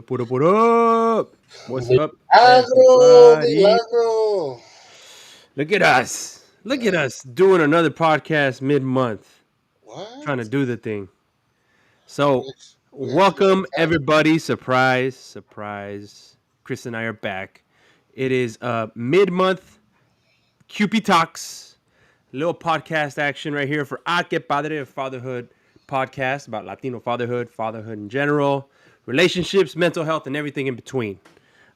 What up? What's up, Milagro, everybody? milagro. Look at us. Look at us doing another podcast mid-month, trying to What? do the thing. So, We actually welcome, have time. everybody. Surprise, surprise. Chris and I are back. It is mid-month QP Talks, little podcast action right here for Que Padre, a fatherhood podcast about Latino fatherhood, fatherhood in general, relationships, mental health, and everything in between.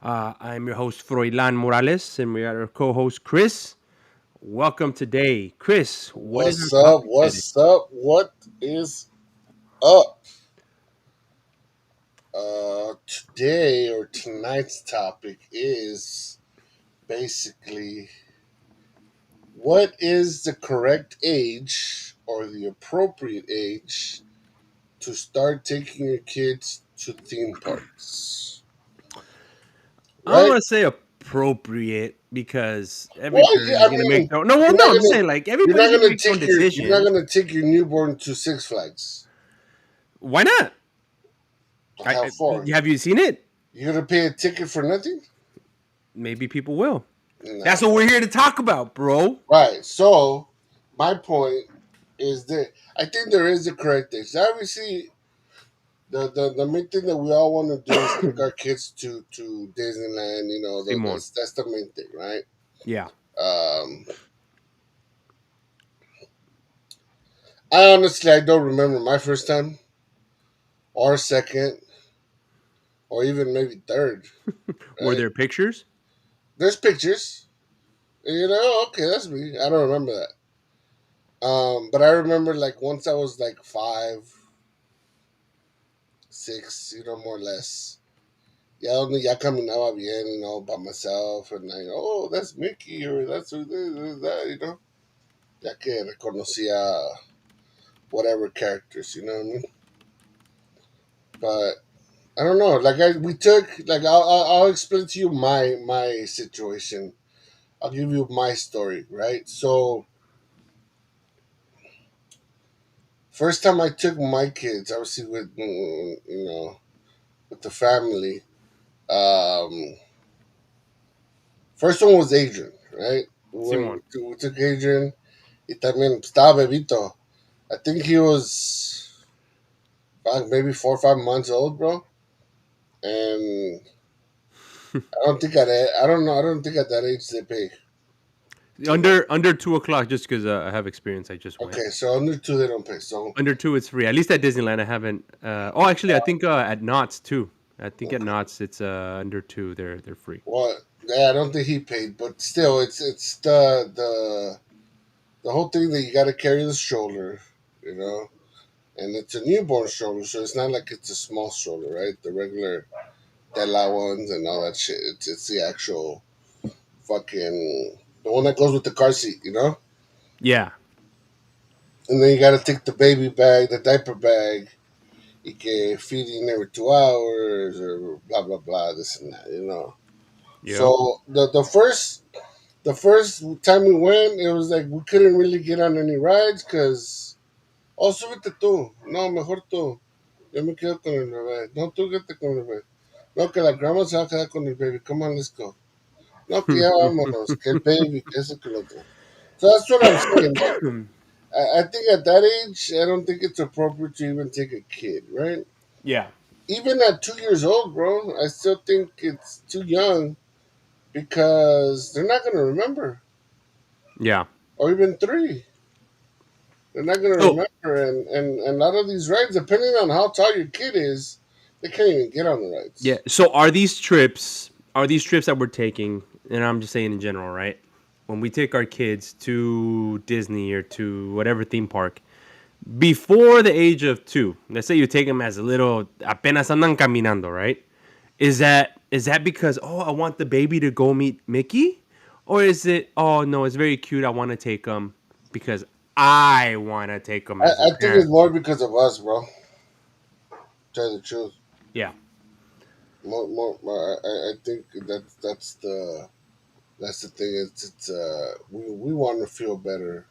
I'm your host, Froilan Morales, and we got our co host, Chris. Welcome today. Chris, what is our What's up? topic today? What's up? What is up? Today or tonight's topic is basically what is the correct age or the appropriate age to start taking your kids to theme parks, I don't right? want to say appropriate because every Well, parent yeah, is I going to make mean, their own. No, well, you're no, not I'm just gonna saying, like, everybody's going to make their own you're not decision. gonna take your newborn to Six Flags. Why not? How far? Have you seen it? You're gonna pay a ticket for nothing? Maybe people will. Nah. That's what we're here to talk about, bro. Right. So my point is that I think there is a correct age. Obviously, the main thing that we all want to do is take our kids to Disneyland. Simon. That's the main thing, right? Yeah. Um, I don't remember my first time or second or even maybe third. Were Right? there pictures? There's pictures. Okay, that's me. I don't remember that. But I remember like once I was like 5, 6, more or less. Ya caminaba bien, by myself, and like, oh, that's Mickey, or that's who this is, that. Ya que reconocía whatever characters, you know what I mean? But I don't know. We took, I'll explain to you my situation. I'll give you my story, right? So, first time I took my kids, obviously with the family. Um, First one was Adrian, right? Simon. We took Adrian. Y también estaba bebito. I think he was maybe 4 or 5 months old, bro. And I don't know. I don't think at that age they pay. Under 2 o'clock, just because I have experience. I just went. Okay, so under two they don't pay. So Under two, it's free. At least at Disneyland, I haven't. Actually, I think at Knott's too. I think at Knott's, it's under two. They're free. well, yeah, I don't think he paid, but still, it's the whole thing that you got to carry the stroller, you know, and it's a newborn stroller, so it's not like it's a small stroller, right? The regular Tela ones and all that shit. It's the actual fucking the one that goes with the car seat. Yeah. And then you got to take the baby bag, the diaper bag. You can feeding every 2 hours or blah blah blah, this and that. Yep. So the first time we went, it was like we couldn't really get on any rides because súbete tú, no mejor tú, yo me quedo con el bebé, no tú quédate con el bebé, no que la grandma se va a quedar con el baby, come on let's go, no que ya vámonos, que el baby, que eso que el otro. So that's what I'm saying. I think at that age, I don't think it's appropriate to even take a kid, right? Yeah. Even at 2 years old, bro, I still think it's too young because they're not going to remember. Yeah. Or even 3. They're not going to So remember. And a lot of these rides, depending on how tall your kid is, they can't even get on the yeah. rides. So are these trips that we're taking? And I'm just saying in general, right? When we take our kids to Disney or to whatever theme park, before the age of 2, let's say you take them as a little apenas andan caminando, right? Is that because, I want the baby to go meet Mickey, or is it, oh no, it's very cute, I want to take them because I want to take them as a I think it's parent? more because of us, bro. Tell you the truth. Yeah. I think that's the thing. We want to feel better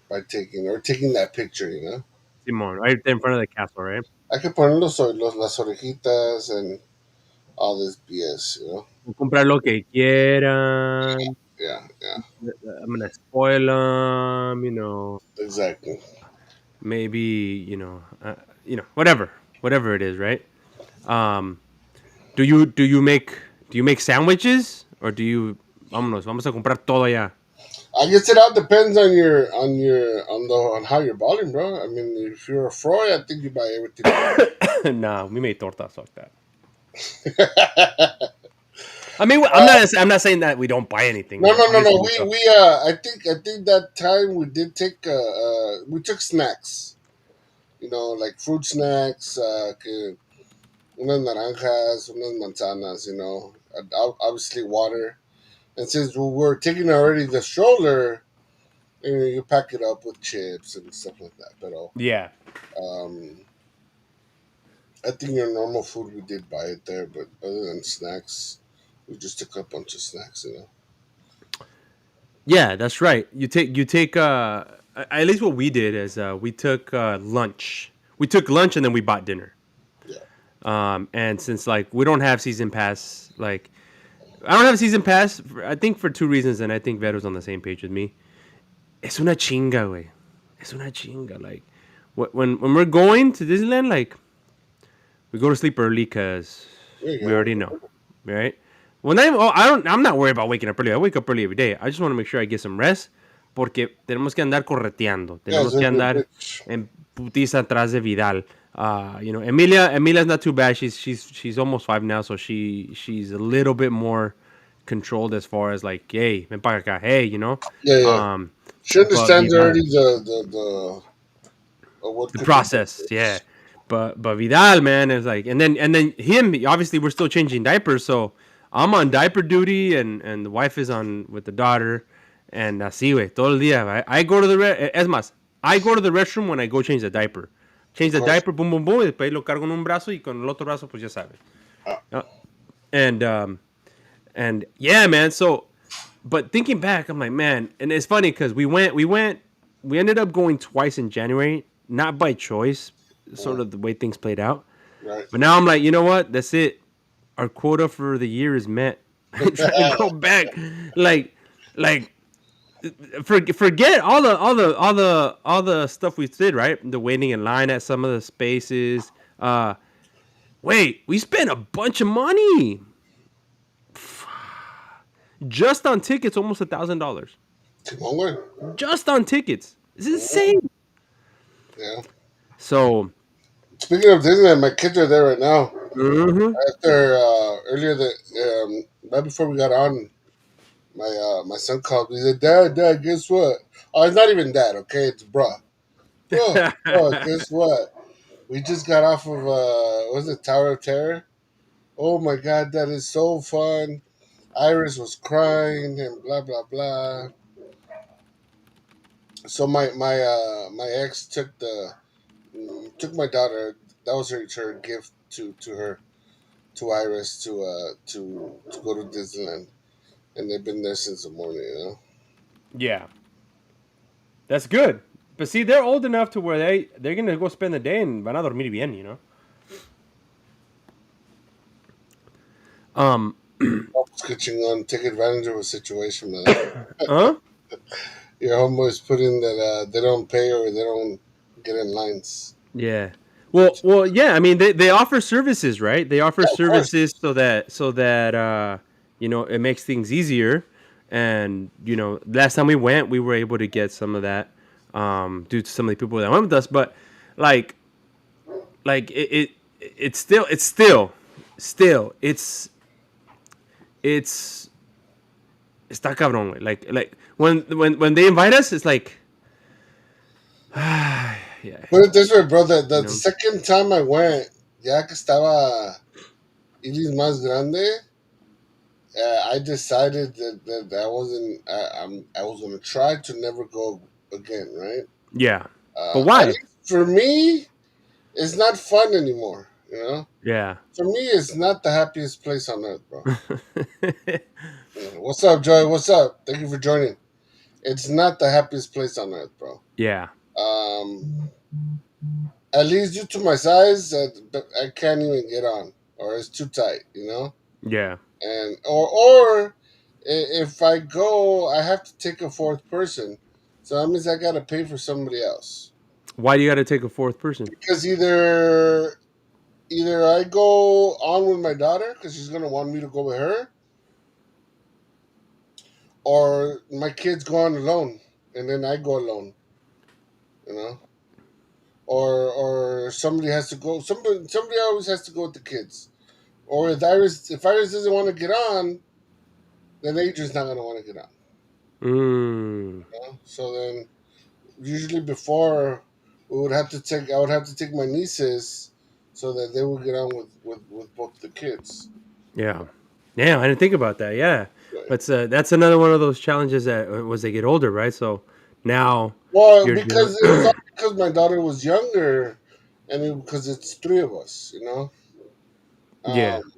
by taking that picture. Simon, right there in front of the castle, right? Hay que poner las orejitas and all this BS, you know? Comprar lo que quieran. Yeah, yeah, I'm gonna spoil them. exactly. Maybe whatever it is, right? Um, do you make sandwiches or do you vámonos, vamos a comprar todo ya? I guess it all depends on on how you're balling, bro. I mean, if you're a Froy, I think you buy everything in bulk. Nah, we made tortas like that. I mean, I'm not saying that we don't buy anything. No, no, no, no. Obviously, I think that time we did take we took snacks. You know, like fruit snacks, unas naranjas, unas manzanas. You know, obviously water. And since we were taking already the stroller, you pack it up with chips and stuff like that. But yeah, um, I think your normal food we did buy it there, but other than snacks, we just took a bunch of snacks. You know. yeah, that's right. You take at least what we did is we took lunch. We took lunch and then we bought dinner. Yeah. And since like we don't have season pass, like I don't have season pass. I think for two reasons, and I think Vero's on the same page with me. Es una chinga, güey. Es una chinga. Like when we're going to Disneyland, like we go to sleep early because There we you already know, go. right? Well, I don't. I'm not worried about waking up early. I wake up early every day. I just want to make sure I get some rest, porque tenemos que andar correteando. Yeah, Tenemos so que we're andar rich. en putiza atrás de Vidal. Emilia's not too bad. She's almost 5 now, so she's a little bit more controlled as far as like, hey, ven para acá, hey, Yeah, yeah. um, She but understands Vidal, already what the could be done. process, yeah. But Vidal, man, is like, and then him. Obviously, we're still changing diapers, so I'm on diaper duty, and the wife is on with the daughter, and así, güey, todo el día. I go to es más, I go to the restroom when I go change the diaper. Change Of the course. diaper, boom, boom, boom, y después lo cargo en un brazo y con el otro brazo, pues ya sabes. Uh, Uh, and and yeah, man. So, but thinking back, I'm like, man, and it's funny because we ended up going twice in January, not by choice, sort of the way things played out. right. But now I'm like, you know what? That's it. Our quota for the year is met. I'm trying to go back, like, like forget all the stuff we did, right? The waiting in line at some of the spaces. Wait, we spent a bunch of money just on tickets, almost $1,000. Come on, güey. Just on tickets. It's insane. Yeah. So, Speaking of Disney, my kids are there right now. mhm. After earlier right before we got on, my son called me. He said, "Dad, guess what? Oh, it's not even dad. Okay, it's bruh. Bro, guess what? We just got off of was it Tower of Terror? Oh my God, that is so fun. Iris was crying and blah blah blah. So my ex took my daughter. That was her gift to her to Iris to go to Disneyland, and they've been there since the morning. You know. Yeah, that's good. But see, they're old enough to where they're gonna go spend the day and van a dormir bien. Um, Catching on, take advantage of a situation, man. huh? Your homeboys put in that they don't pay or they don't get in lines. Yeah. Well, yeah. I mean, they offer services, right? They offer Yeah, of course. services so that it makes things easier. And last time we went, we were able to get some of that due to some of the people that went with us. But like, it's still it's está cabrón, güey. Like when they invite us, it's like, yeah, Put it this way, bro. The you know. second time I went, ya que estaba Iris más grande, I decided that I wasn't. I was gonna try to never go again. Right. Yeah. But At why? least for me, it's not fun anymore. You know. Yeah. For me, it's not the happiest place on earth, bro. What's up, Joy? What's up? Thank you for joining. It's not the happiest place on earth, bro. yeah. Um, at least due to my size, I can't even get on. or it's too tight, Yeah. and or if I go, I have to take a fourth person, so that means I gotta pay for somebody else. Why do you got to take a fourth person? Because either I go on with my daughter because she's gonna want me to go with her, or my kids go on alone and then I go alone, you know. Or somebody has to go. Somebody always has to go with the kids. Or if Iris doesn't want to get on, then Adrian's not gonna want to get on. Mm. So then usually before I would have to take my nieces so that they would get on with both the kids. Yeah. Yeah, I didn't think about that. Yeah. Right. But that's another one of those challenges that as they get older, right? So now Well, you're because dealing. it's not because my daughter was younger, because it's three of us, Yeah. Um,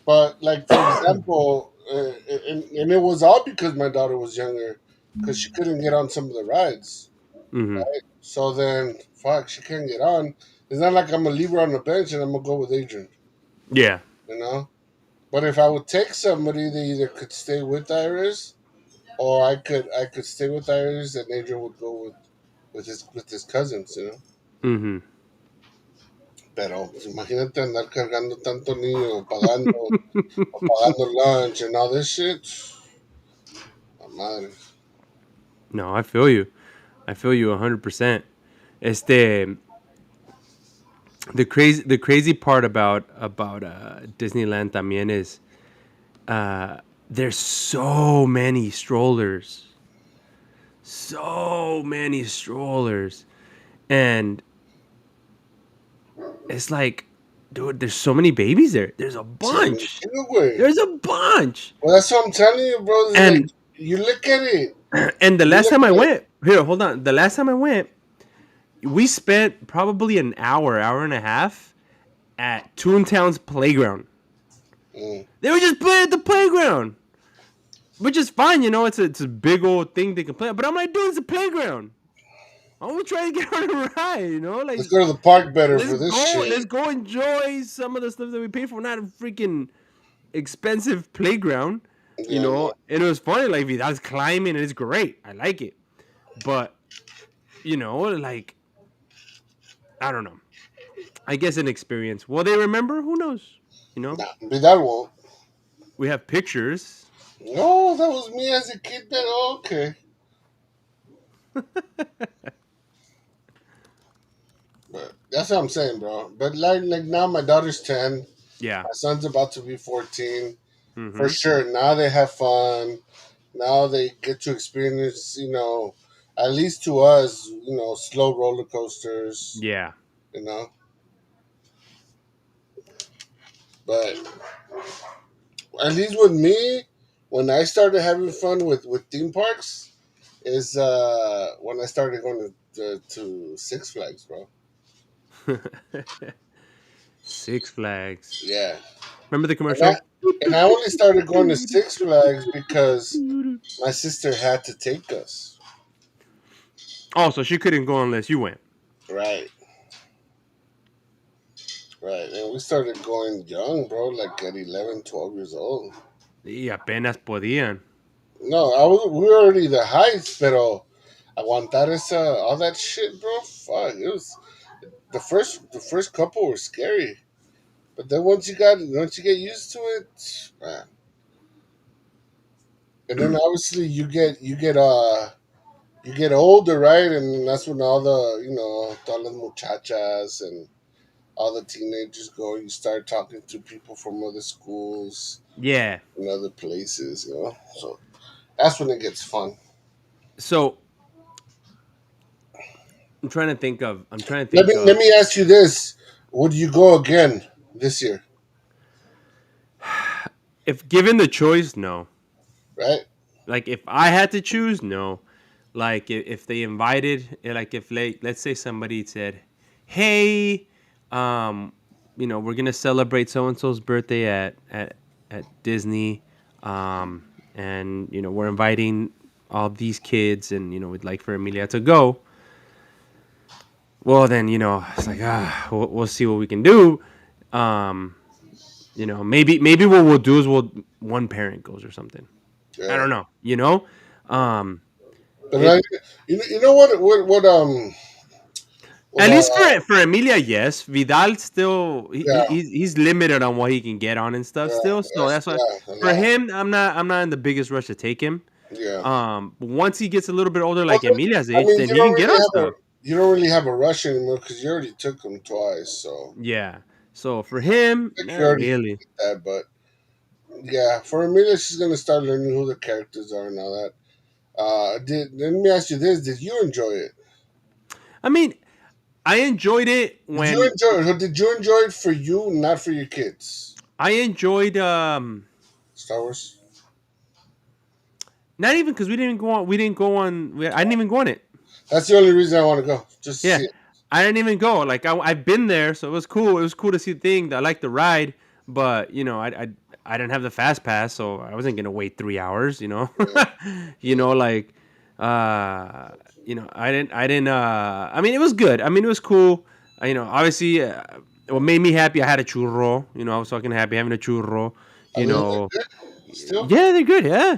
but like for example, and it was all because my daughter was younger, because she couldn't get on some of the rides. Hmm. So then, fuck, she can't get on. It's not like I'm gonna leave her on the bench and I'm gonna go with Adrian, Yeah. you know. But if I would take somebody, they either could stay with Iris, or I could stay with Iris, and Adrian would go with his cousins. Hmm. Pero pues, imagínate andar cargando tanto niño, pagando lunch and all this shit. La madre. No, I feel you. I feel you 100%. Este, the crazy part about Disneyland también is uh, there's so many strollers, and it's like, dude, there's so many babies there. There's a Sí, bunch. güey. There's a bunch, Well, that's what I'm telling you, bro. It's like and you look at it. and the You last look time I at it. went, here, hold on. The last time I went, we spent probably an hour and a half at Toontown's playground. Mm. They were just playing at the playground, which is fine, it's a big old thing they can play. But I'm like, dude, it's a playground. I want to try to get on a ride, Let's like go to the park better let's for this go, shit. let's go enjoy some of the stuff that we paid for, not a freaking expensive playground, Yeah, no. And it was funny, like I was climbing, and it's great. I like it, but like I don't know. I guess an experience. Will they remember? Who knows? You know, Nah, but that won't. we have pictures. No, that was me as a kid. Okay. But that's what I'm saying, bro. But like now, my daughter's 10. Yeah. My son's about to be 14. For Mm-hmm. sure. Now they have fun. Now they get to experience, at least to us, slow roller coasters, Yeah. you know. But at least with me, when I started having fun with theme parks, is when I started going to Six Flags, bro. Six Flags. Yeah, Remember the and I commercial? and I only started going to Six Flags because my sister had to take us. Oh, so she couldn't go unless you went. Right, right, and we started going young, bro, like at 11, 12 years old. Y apenas podían. No, we were already the heights, pero aguantar all that shit, bro. Fuck, it was the first couple were scary. But then once you get used to it, man. And then obviously you get older, right? And that's when all the todas las muchachas and all the teenagers go. You start talking to people from other schools Yeah. and other places. So that's when it gets fun. So I'm trying to Let think me let of me ask you this: would you go again this year? if given the choice, no. Right? Like if I had to choose, no. Like if they invited, like if let's say somebody said, "Hey, um, we're gonna celebrate so and so's birthday at Disney, and we're inviting all these kids, and we'd like for Emilia to go." Well, then it's like we'll see what we can do. Um, maybe what we'll do is one parent goes or something. I Yeah. don't know. Um, But it you know what At least for Emilia, yes. Vidal still yeah, he's limited on what he can get on and stuff yeah, still. So yes, that's why yeah, a for lot. him, I'm not in the biggest rush to take him. Yeah. But once he gets a little bit older, Well, like Emilia's I age, mean, then he can get on stuff. you don't really have a rush anymore because you already took them twice. So Yeah. So for him, like you not already really. did that. But yeah, for Amelia, she's gonna start learning who the characters are and all that. Did let me ask you this: did you enjoy it? I mean, I enjoyed it Did you when enjoy it? Or did you enjoy it for you, not for your kids? I enjoyed Star Wars. not even because I didn't even go on it. That's the only reason I want to go, just to Yeah, see it. I didn't even go. Like I've been there, so it was cool. It was cool to see the thing. I liked the ride, but I didn't have the fast pass, so I wasn't gonna wait 3 hours. Yeah, Like, uh, I didn't. I mean, it was good. I mean, it was cool. Obviously, what made me happy, I had a churro. I was fucking happy having a churro. I You mean, know, still. yeah, they're good. Yeah.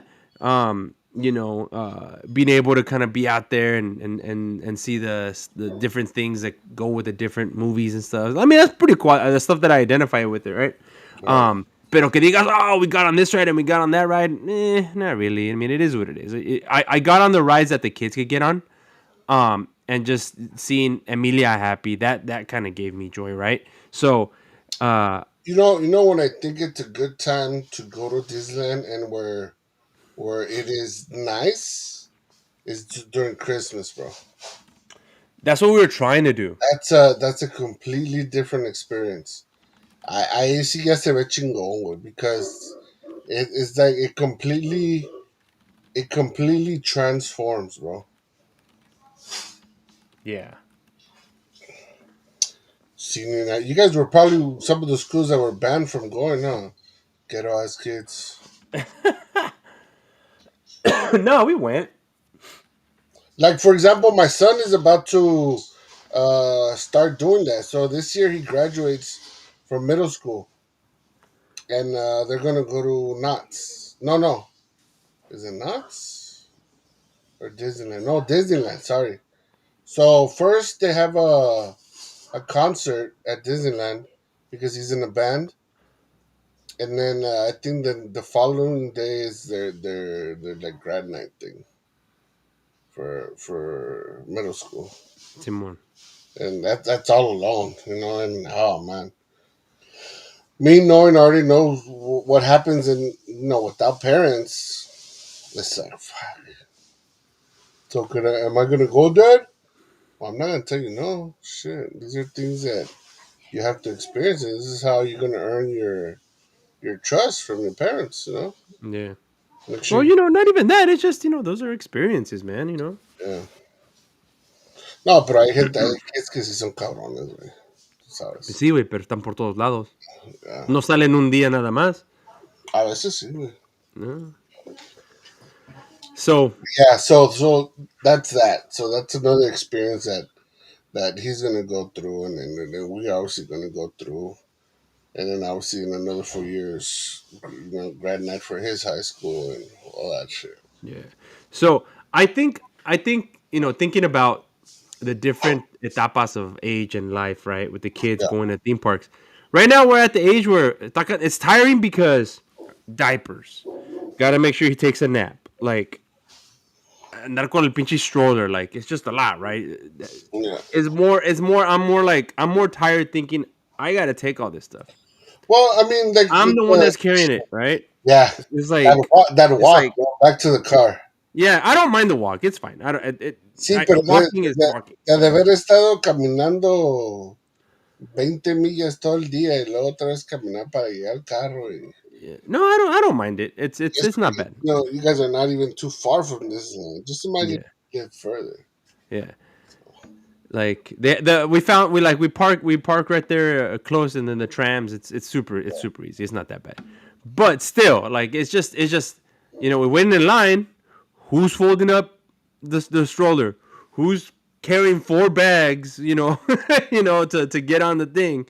Being able to kind of be out there and see the different things that go with the different movies and stuff. I mean, that's pretty cool. The stuff that I identify with it, right? Right. Pero que digas, oh, we got on this ride and we got on that ride. Not really. I mean, it is what it is. I got on the rides that the kids could get on. And just seeing Emilia happy, that kind of gave me joy, right? So, uh, When I think it's a good time to go to Disneyland and where it is nice is during Christmas, bro. that's what we were trying to do. That's a completely different experience. I sí ya se ve chingón, güey, because it's like it completely transforms, bro. Yeah. Seeing that, you guys were probably some of the schools that were banned from going, huh? Ghetto ass kids. No, we went. Like for example, my son is about to start doing that. So this year he graduates from middle school, and they're gonna go to Knott's. No, no, is it Knott's or Disneyland? No, Disneyland. Sorry. So first they have a concert at Disneyland because he's in a band, and then I think the following day is their like grad night thing for middle school, Simon. and that's all alone, And oh man, me knowing already knows what happens, and without parents, it's like, fuck. So am I gonna go, Dad? Well, I'm not gonna tell you no. Shit, these are things that you have to experience. And this is how you're gonna earn your trust from your parents. Yeah. Make sure. Well, not even that. It's just, those are experiences, man. Yeah. No, pero hay kids que sí son cabrones, güey. Tú sabes. Sí, güey, pero están por todos lados. Yeah. No salen un día nada más. A veces sí, güey. No. So, Yeah. So that's that. So that's another experience that he's gonna go through, and then we obviously gonna go through, and then obviously in another 4 years, grad night for his high school and all that shit. yeah. So, I think, thinking about the different etapas of age and life, right? With the kids Yeah. going to theme parks. Right now, we're at the age where it's tiring because diapers. Got to make sure he takes a nap. Like, andar con el pinche stroller. Like, it's just a lot, right? Yeah. I'm more tired thinking, I got to take all this stuff. Well, I mean, like, I'm the one that's carrying it, right? yeah, It's like, that it's walk like, bro, back to the car. yeah, I don't mind the walk. It's fine. I don't, Sí, pero walking is walking. de haber estado caminando 20 millas todo el día y luego otra vez caminar para llegar al carro. Yeah. No, I don't mind it. It's not bad. You guys are not even too far from this. Just imagine Yeah. get further. Yeah. Like we park right there close, and then the trams. It's super easy. It's not that bad, but still, like it's just we're waiting in line. Who's folding up the stroller? Who's carrying 4 bags? To get on the thing.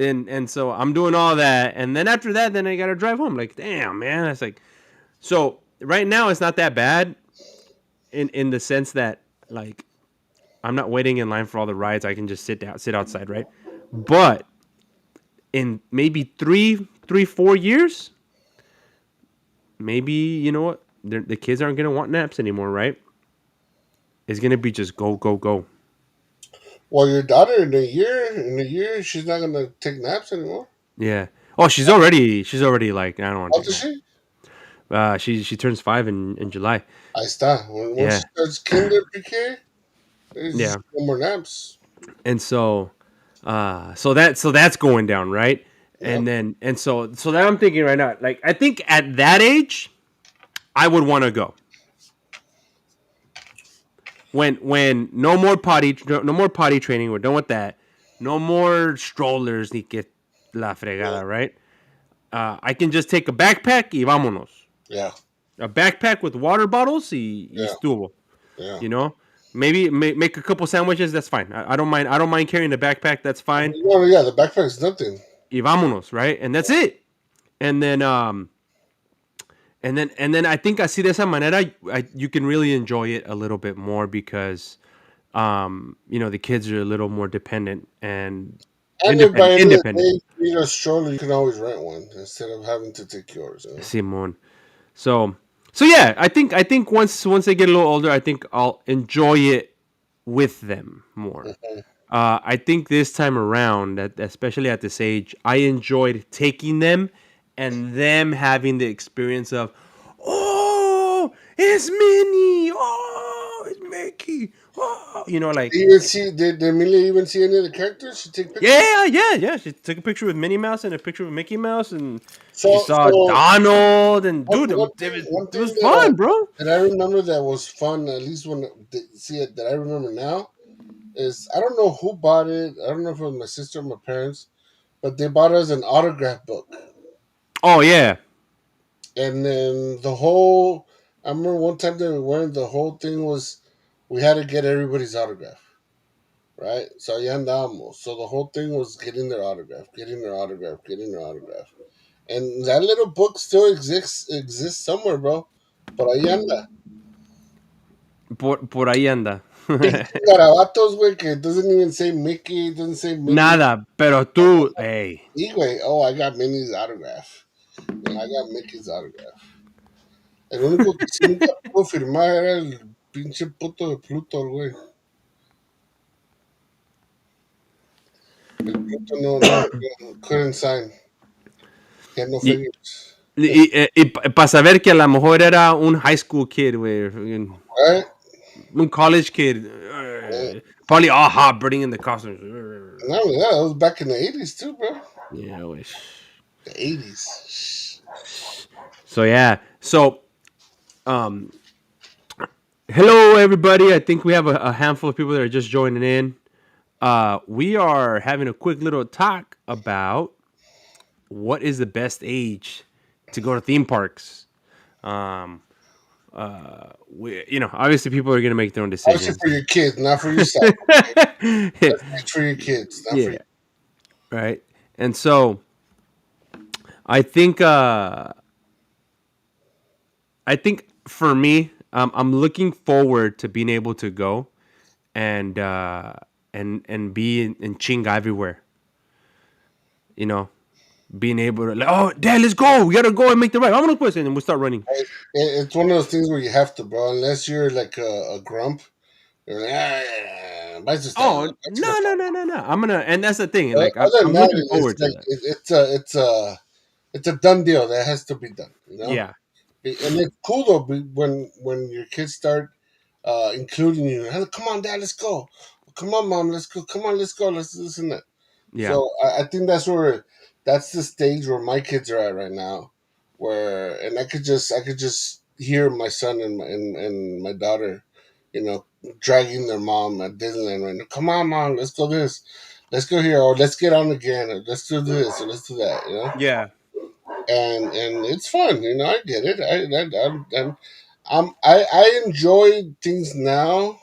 and so I'm doing all that, and then after that, then I gotta drive home. Like, damn, man, that's like so. Right now, it's not that bad in the sense that like I'm not waiting in line for all the rides. I can just sit outside, right? But in maybe 4 years, maybe you know what, the kids aren't gonna want naps anymore, right? It's gonna be just go, go, go. Well, your daughter in a year, she's not gonna take naps anymore. Yeah. Oh, she's already like I don't want How to old take is naps. she? She turns 5 in July. Ahí está. When she Yeah, starts kinder pre-K, there's yeah. no more naps. And so that's going down, right? Yep. And so that I'm thinking right now, like I think at that age, I would want to go when no more potty training. We're done with that. No more strollers. Ni que la Yeah. fregada, right? I can just take a backpack y vámonos. Yeah. A backpack with water bottles y Yeah. estuvo. Yeah. You know, maybe make a couple sandwiches. That's fine. I don't mind. I don't mind carrying the backpack. That's fine. No, yeah, the backpack's nothing. Y vámonos, right? And that's it. And then and then I think así de esa manera you can really enjoy it a little bit more because the kids are a little more dependent and And if by independent any of the independent. day you need a stroller, you can always rent one instead of having to take yours. Simon. So yeah, I think once they get a little older, I think I'll enjoy it with them more. Mhm. I think this time around, especially at this age, I enjoyed taking them and them having the experience of, oh, it's Minnie, oh, it's Mickey, oh, like, Did Amelia even see any of the characters? She take pictures? yeah, yeah, yeah. She took a picture with Minnie Mouse and a picture with Mickey Mouse, and she So, saw so Donald, and one, dude, one it thing, was, one it was thing fun, bro. that I remember that was fun, at least when see it that I remember now is I don't know who bought it. I don't know if it was my sister or my parents, but they bought us an autograph book, Oh yeah, and then the whole. I remember one time they were wearing the whole thing was we had to get everybody's autograph, right? So ya andábamos. So the whole thing was getting their autograph, getting their autograph, getting their autograph. And that little book still exists somewhere, bro. Por ahí anda. por ahí anda. Pinches garabatos, güey, que it doesn't even say Mickey, it doesn't say Minnie. Nada, pero tú, hey, Y, güey, oh, I got Minnie's autograph. And I got Mickey's autograph. El único que sí nunca pudo firmar era el pinche puto de Pluto, güey. El Pluto no couldn't sign. He had no y, fingers. para saber que a lo mejor era un high school kid, güey, Right? un college kid, Yeah. probably all hot, burning in the costumes. Not only that, it was back in the 80s, too, bro. Yeah, güey. The 80s. So yeah, so um, hello everybody. I think we have a handful of people that are just joining in. We are having a quick little talk about what is the best age to go to theme parks. Um, obviously people are gonna make their own Obviously decisions. for your kids, not for yourself. That's for your kids, not for Yeah, you. right. And so I think for me, I'm looking forward to being able to go and and be in chinga everywhere. You know, being able to like, oh, dad, let's go. We gotta go and make the ride. Vámonos pues, and then we start running. It's one of those things where you have to, bro. Unless you're like a grump, you're like, vais a estar, Oh vais a no, no, estar. no, no, no. And that's the thing. But Like I'm, other than I'm that, looking it's forward to like that. it's a done deal that has to be done, you know. Yeah, And it's cool though when your kids start including you. "Hey, come on, dad, let's go. Come on, mom, let's go. Come on, let's go. Let's do this and that. yeah, So I think that's the stage where my kids are at right now, where and I could just hear my son and my daughter, you know, dragging their mom at Disneyland right now. Come on, mom, let's go this, let's go here, or let's get on again, or let's do this, or let's do that, you know. yeah, And it's fun, you know. I get it. I enjoy things now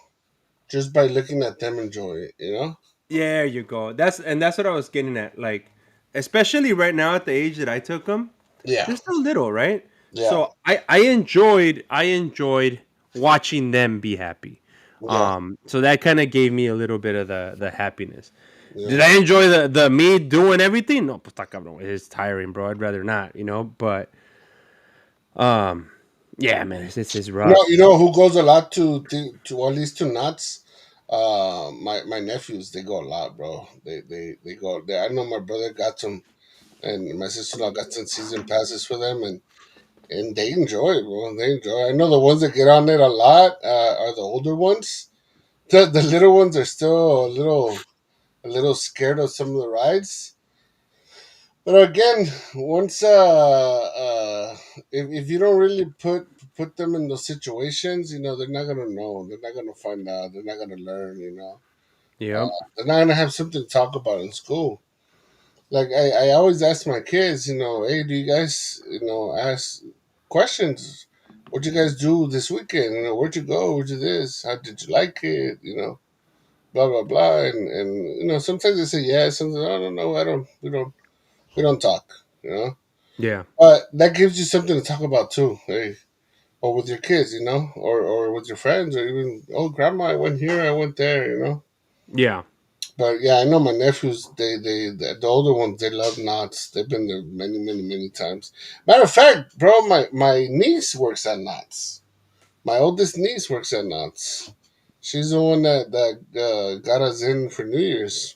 just by looking at them enjoy it, you know. yeah. You go. That's what I was getting at. Like, especially right now at the age that I took them, Yeah, they're still little, right? yeah, So I enjoyed watching them be happy. yeah, So that kind of gave me a little bit of the happiness. Did yeah. I enjoy the me doing everything? No, pues está cabrón. It's tiring, bro. I'd rather not, But um, yeah, man, it's You rough. know who goes a lot to at least to nuts? My nephews, they go a lot, bro. They go. I know my brother got some, and my sister-in-law got some season passes for them, and they enjoy it, bro. They enjoy it. I know the ones that get on it a lot are the older ones. The little ones are still a little scared of some of the rides. But again, once if you don't really put them in those situations, they're not gonna know. They're not gonna find out. They're not gonna learn. Yep. They're not gonna have something to talk about in school. Like I always ask my kids, hey, do you guys, ask questions? What you guys do this weekend? Where'd you go? Where'd you this? How did you like it? Blah blah blah. And sometimes they say yes. Sometimes I don't know. I don't. We don't talk. You know. Yeah. But that gives you something to talk about too. Hey, or with your kids, or with your friends, or even grandma, I went here, I went there. Yeah. But yeah, I know my nephews. The older ones, they love knots. They've been there many, many, many times. Matter of fact, bro, my niece works at Knots. My oldest niece works at Knots. She's the one that got us in for New Year's.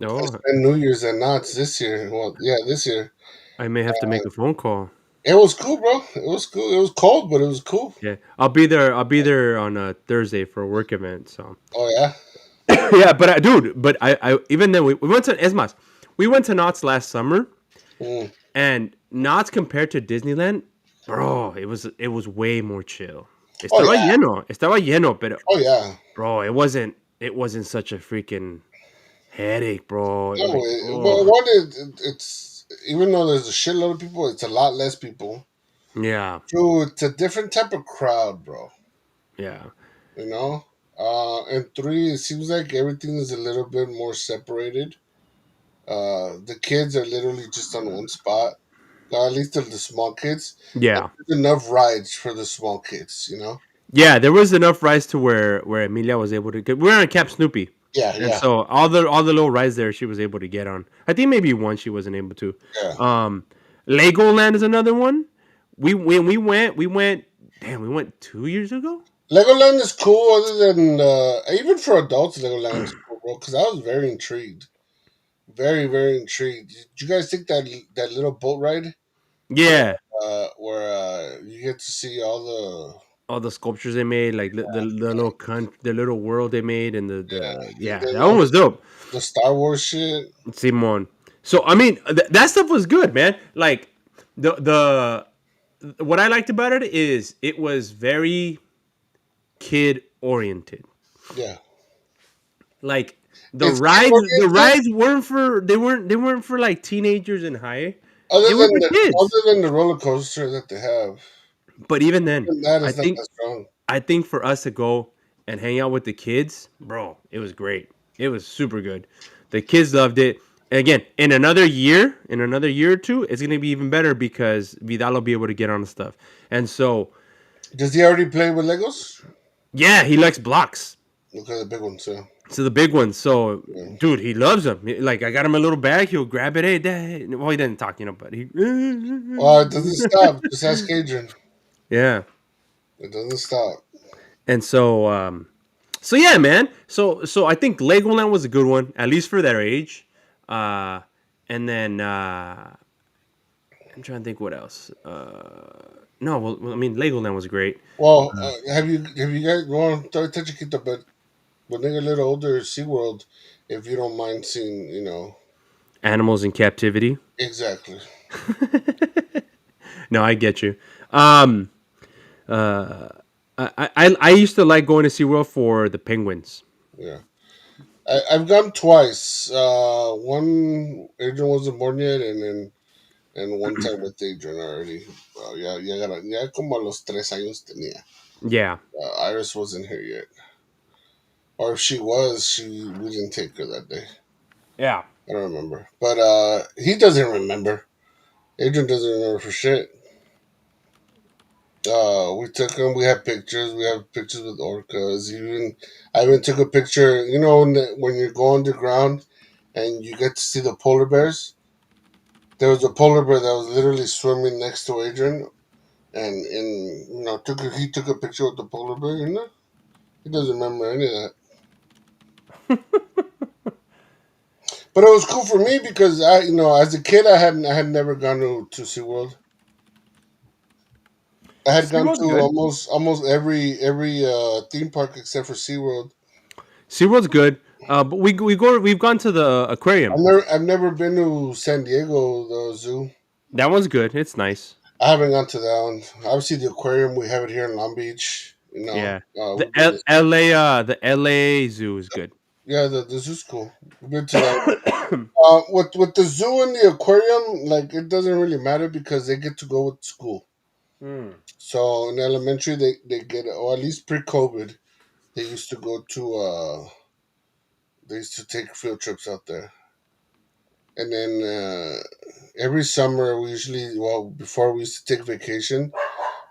I No, spent New Year's at Knots this year. Well, yeah, this year. I may have to make a phone call. It was cool, bro. It was cool. It was cold, but it was cool. Yeah, I'll be there. I'll be there on a Thursday for a work event. So Oh yeah. yeah, but dude, but I even then we went to Esmas. We went to Knott's last summer, Mm. and Knott's compared to Disneyland, bro, it was way more chill. Oh yeah. Estaba lleno, pero Oh yeah. bro, it wasn't such a freaking headache, bro. No, Like, well, oh one is it's even though there's a shitload of people, it's a lot less people. yeah, Two, it's a different type of crowd, bro. yeah, You know. And three, it seems like everything is a little bit more separated. The kids are literally just on one spot. At least the small kids. And yeah. there's enough rides for the small kids. Yeah, there was enough rides to where Emilia was able to get. We were on Cap Snoopy, Yeah, and yeah, so all the little rides there she was able to get on. I think maybe one she wasn't able to. yeah. Um, Legoland is another one. We went. Damn, we went 2 years ago. Legoland is cool, other than even for adults, Legoland is cool, bro. Because I was very intrigued, very, very intrigued. Did you guys take that little boat ride Yeah, where you get to see all the all the sculptures they made, like the little world they made, and the and yeah, then that one all was dope. the Star Wars shit? Simon. So I mean, that stuff was good, man. Like the what I liked about it is it was very kid oriented. Yeah, Like the it's kid rides, the oriented. rides they weren't for like teenagers and higher. Other They were than for the kids. other than the roller coaster that they have, But even then, and that I is not think that strong. I think for us to go and hang out with the kids, bro, it was great. It was super good. The kids loved it. And again, in another year or two, it's gonna be even better because Vidal will be able to get on the stuff. And so, Does he already play with Legos? yeah, he likes blocks. Look at the big ones, yeah. So the big ones. So, Yeah. dude, he loves them. Like I got him a little bag. He'll grab it. Hey, dad. Well, he didn't talk, but he. Well, it doesn't stop. Just ask Adrian. Yeah. It doesn't stop. And so yeah, man. So I think Legoland was a good one, at least for their age. Uh, and then I'm trying to think what else. No, well, I mean Legoland was great. Well, have you guys gone to Chiquito, but when they get a little older, SeaWorld, if you don't mind seeing, Animals in captivity. exactly. No, I get you. Um, uh, I used to like going to SeaWorld for the penguins. Yeah. I've gone twice. One, Adrian wasn't born yet, and one time with Adrian already. Ya como a los 3 años tenía. Yeah, Iris wasn't here yet. Or if she was, we didn't take her that day. yeah. I don't remember. But he doesn't remember. Adrian doesn't remember for shit. We took him. We have pictures. We have pictures with orcas. I even took a picture. You know, when you go underground and you get to see the polar bears. There was a polar bear that was literally swimming next to Adrian, and he took a picture with the polar bear. He doesn't remember any of that. But it was cool for me because as a kid, I had never gone to SeaWorld. I had gone SeaWorld's to good. almost every theme park except for SeaWorld. SeaWorld's good. But we've gone to the aquarium. I've never been to San Diego, the zoo. That one's good. It's nice. I haven't gone to that one. Obviously, the aquarium, we have it here in Long Beach. Yeah. The We've been to, LA zoo is good. yeah, the zoo's cool. We've been to that. With the zoo and the aquarium, like it doesn't really matter because they get to go with school. Hmm. So in elementary, they get, or at least pre-COVID, they used to go to they used to take field trips out there. And then every summer, we usually, well, before we used to take vacation,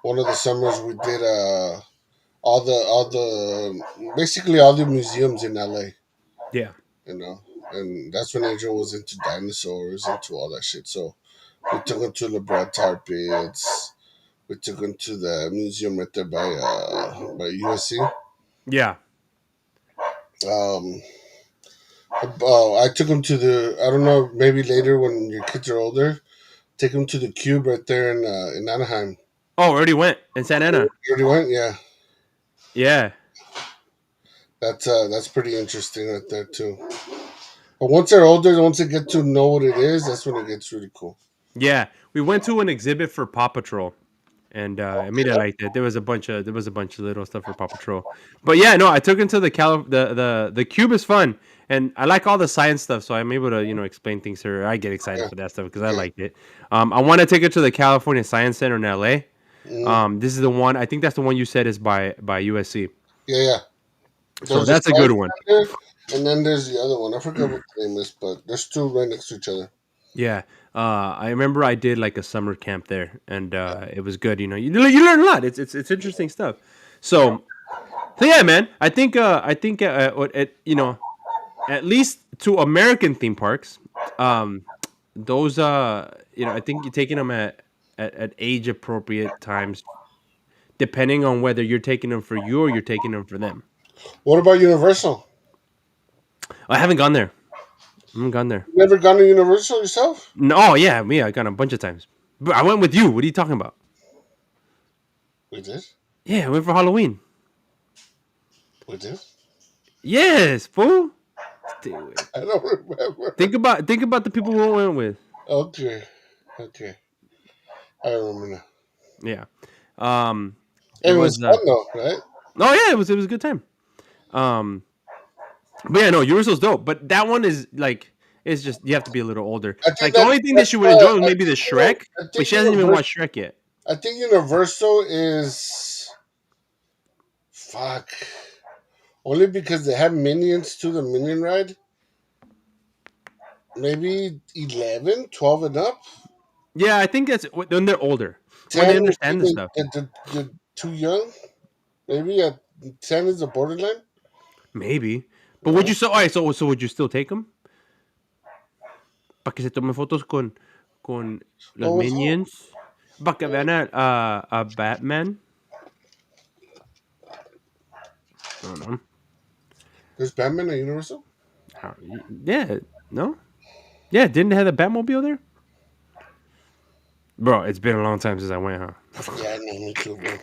one of the summers we did basically all the museums in LA, Yeah. you know. And that's when Adrian was into dinosaurs, into all that shit. So we took him to LeBron Tar Pits. We took him to the museum right there by USC. Yeah. Um, I took him to I don't know, maybe later when your kids are older, take him to the Cube right there in Anaheim. Oh, already went in Santa Ana. You already went? Yeah. Yeah. That's pretty interesting right there too. But once they're older, once they get to know what it is, that's when it gets really cool. Yeah. We went to an exhibit for Paw Patrol. And I made it like that. There was a bunch of little stuff for Paw Patrol. But yeah, no, I took him to the cube is fun. And I like all the science stuff, so I'm able to, explain things to her. I get excited Yeah, for that stuff because I yeah, liked it. I want to take her to the California Science Center in LA. mm, This is the one. I think that's the one you said is by USC. yeah, yeah. So There's a that's a good science one. center, and then there's the other one. I forget what the name is, but there's two right next to each other. Yeah. I remember I did like a summer camp there, and it was good. You learn a lot. It's interesting stuff. So yeah, man. At least to American theme parks, um, those I think you're taking them at age appropriate times, depending on whether you're taking them for you or you're taking them for them. What about Universal? I haven't gone there. I haven't gone there. You never gone to Universal yourself? No, oh yeah, me. I gone a bunch of times, but I went with you. What are you talking about? We did. Yeah, I went for Halloween. We did. Yes, fool. Dude, I don't remember. think about the people we went with. Okay, okay. I remember now. Yeah. Um, it It was. was fun though, right? Oh yeah, it was a good time. Um, but yeah, no, Universal's dope. But that one is like it's just you have to be a little older. I think Like the only thing that she would enjoy was maybe the Shrek, I but think she hasn't even Universal. watched Shrek yet. I think Universal is fuck only because they have minions to the minion ride. Maybe 11, 12 and up. Yeah, I think that's when they're older, when they 10 is understand the even stuff. too young. Maybe at 10 is the borderline. Maybe. But would No. you still? All right, so would you still take them? Para que se tomen fotos con los What was that? minions. Para que vean a Batman. I don't know. There's Batman at Universal? Yeah, no? Yeah, didn't they have the Batmobile there? Bro, it's been a long time since I went, huh? Yeah, no, me too, bro.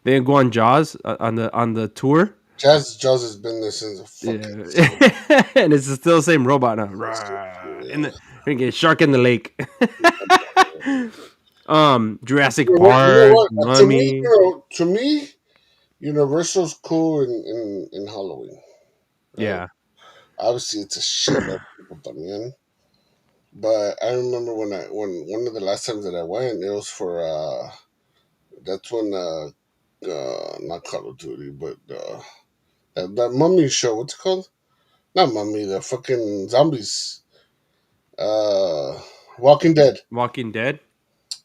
They didn't go on Jaws on the tour. Jaws has been there since the fucking Yeah, and it's still the same robot now. Rah, in the shark in the lake. Jurassic You know Park, what? Mummy. To me, Universal's cool in Halloween. Right? Yeah, Obviously, it's a shitload of people también. But I remember when one of the last times that I went, it was for that's when not Call of Duty, but that Mummy show. What's it called? Not Mummy. The fucking zombies. Uh, Walking Dead. Walking Dead.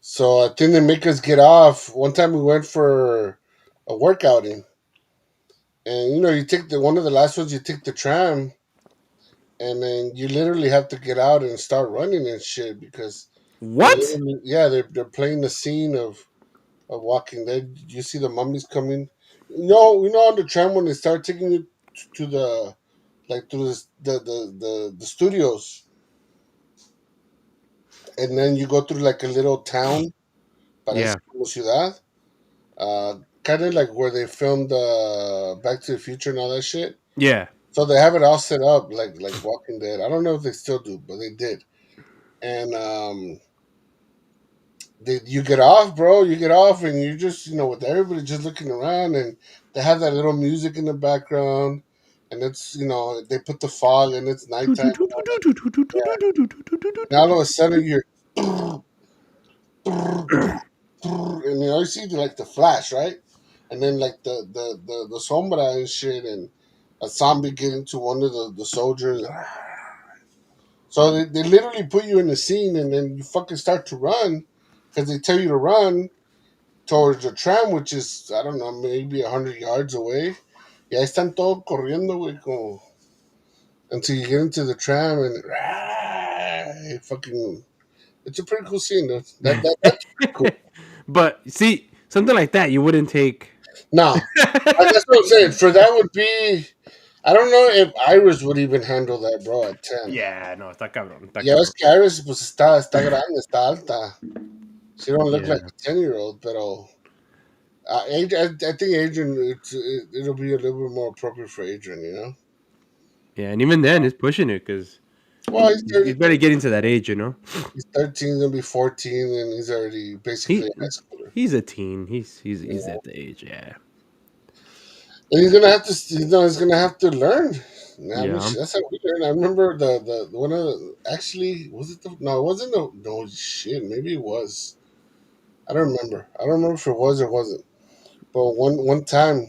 So I think they make us get off. One time we went for a workouting, and you take the one of the last ones. You take the tram, and then you literally have to get out and start running and shit because What? yeah, they're playing the scene of Walking Dead. You see the mummies coming. On the tram when they start taking you to the like to the studios, and then you go through like a little town, parece Yeah. como ciudad, kind of like where they filmed Back to the Future and all that shit. Yeah. So they have it all set up like Walking Dead. I don't know if they still do, but they did. And you get off, bro. You get off, and you just with everybody just looking around, and they have that little music in the background, and it's they put the fog, and it's nighttime. And all of a sudden, you're and you see like the flash, right? And then like the sombra and shit, and a zombie get into one of the soldiers. So they literally put you in the scene, and then you fucking start to run because they tell you to run towards the tram, which is I don't know, maybe 100 yards away. Y ahí están todos corriendo, güey, como until you get into the tram and fucking. It's a pretty cool scene, though. That's pretty cool. But see, something like that you wouldn't take. Now, that's what I'm saying. For that would be, I don't know if Iris would even handle that, bro, at 10. Yeah, no, está cabrón, está Ya ves cabrón. que Iris, pues está grande, está alta. She don't look like Yeah. a 10-year-old, but I think Adrian, it'll be a little bit more appropriate for Adrian, you know? Yeah, and even then, it's pushing it because Well, he's he's better getting to that age, you know. he's 13, gonna be 14, and he's already basically He a high schooler. he's a teen. He's Yeah. at the age. Yeah. And he's gonna have to, he's gonna have to learn. I mean, Yeah. that's how we learn. I remember the one of actually was it the no, it wasn't the no shit. Maybe it was. I don't remember. I don't remember if it was or wasn't. But one time,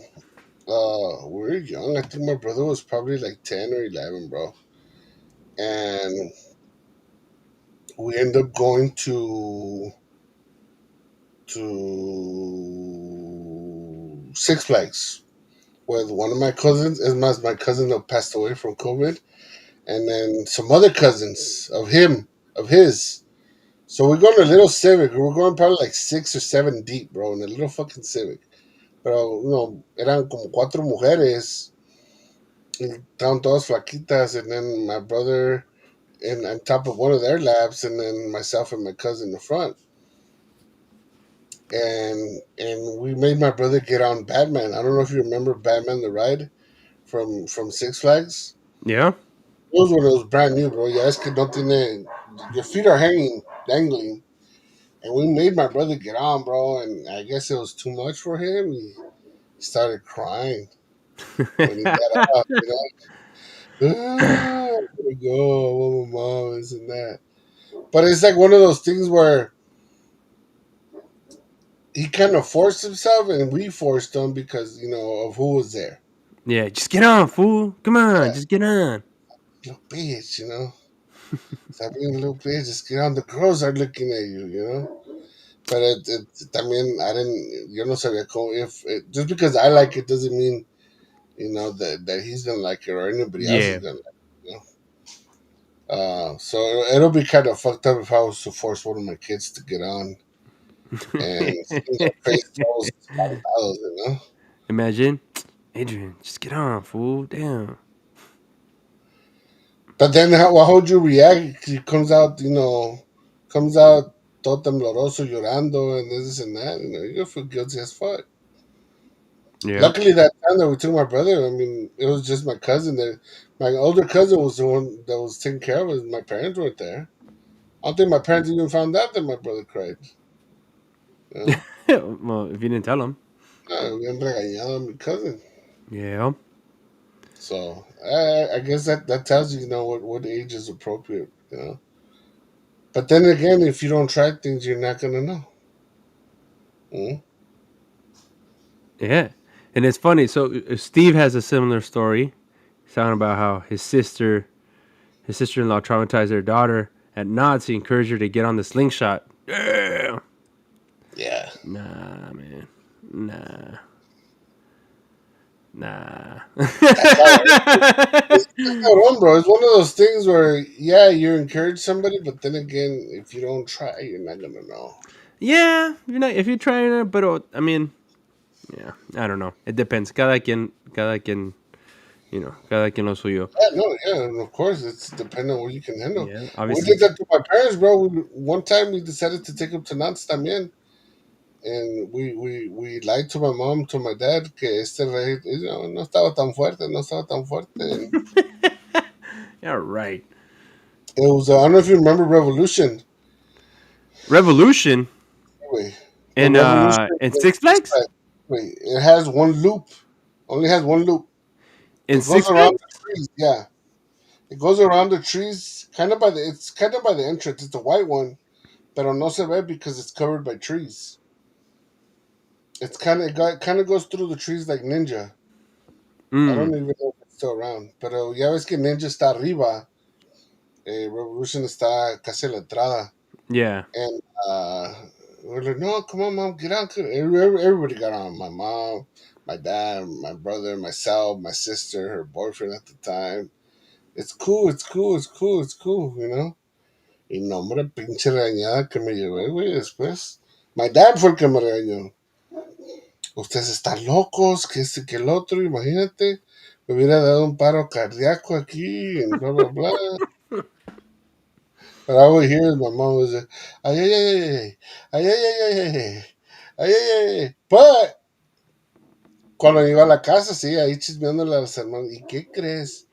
we were young. I think my brother was probably like 10 or 11, bro. And we ended up going to Six Flags with one of my cousins. It's my cousin that passed away from COVID, and then some other cousins of his. So we're going to a little Civic. We're going probably like 6 or 7 deep, bro, in a little fucking Civic. Pero, eran como cuatro mujeres. Y estaban todas flaquitas, and then my brother and on top of one of their laps, and then myself and my cousin in the front. And we made my brother get on Batman. I don't know if you remember Batman the ride from Six Flags. Yeah. It was when it was brand new, bro. Ya es que no tiene, your feet are hanging, dangling. And we made my brother get on, bro. And I guess it was too much for him. He started crying when he got up, I'm gonna go, I want my mom, this and that. But it's like one of those things where he kind of forced himself and we forced him because, of who was there. Yeah. Just get on, fool. Come on, Yeah, just get on. little bitch. Stop being a little bitch. Just get on. The girls are looking at you. But también, I didn't, yo no sabía cómo, just because I like it doesn't mean, that he's gonna like it or anybody else is Yeah. gonna like it. So it'll be kind of fucked up if I was to force one of my kids to get on and their face todos espantados, Imagine, Adrian, just get on, fool. Damn. But then how would you react? He comes out todo tembloroso, llorando, and this and that. You feel guilty as fuck. Yeah. Luckily, that time that we took my brother, I mean, it was just my cousin. My older cousin was the one that was taking care of us. My parents weren't there. I don't think my parents even found out that my brother cried. You know? Well, if you didn't tell him. Habían regañado a mi cousin. Yeah. So I guess that tells you, what age is appropriate. But then again, if you don't try things, you're not gonna know. Mm. Yeah. And it's funny. So Steve has a similar story, talking about how his sister-in-law traumatized their daughter, At knots, he encouraged her to get on the slingshot. Yeah. Yeah. Nah, man. Nah. Nah. That's how it's cabrón, bro. It's one of those things where, yeah, you encourage somebody, but then again, if you don't try, you're not gonna know. Yeah, you're not if you're trying it, but I mean, yeah, I don't know. It depends. Cada quien lo suyo. Yeah, no, yeah, and of course, it's depending on what you can handle. Yeah, We obviously. did that to my parents, bro. One time we decided to take them to Nance también, and we lied to my mom, to my dad, que este rey, no estaba tan fuerte, no estaba tan fuerte. And Yeah, right. it was, I don't know if you remember Revolution. Revolution Wait, the in Revolution. Six Flags. Wait, it has one loop. Only has one loop. In It goes Six around the Flags. trees. Yeah, it goes around the trees, kind of by the. It's kind of by the entrance. It's a white one, pero no se ve because it's covered by trees. It's kind of goes through the trees like Ninja. I don't Mm, even know if it's still around. Pero ya ves que Ninja está arriba. Revolution está casi a la entrada. yeah. And we're like, no, come on, mom, get on. Everybody got on. My mom, my dad, my brother, myself, my sister, her boyfriend at the time. It's cool, it's cool, it's cool, it's cool, you know. Y no, hombre, pinche regañada que me llevé, güey, después. My dad fue el que me regañó. Ustedes están locos, que este, que el otro, imagínate. Me hubiera dado un paro cardíaco aquí, and bla, bla, bla. But all I would hear is my mom was like, ay, ay, ay, ay, ay, ay, ay, ay, ay, ay, ay, ay, ay. But cuando iba a la casa, sí, ahí chismeándole a los hermanos. ¿Y qué crees?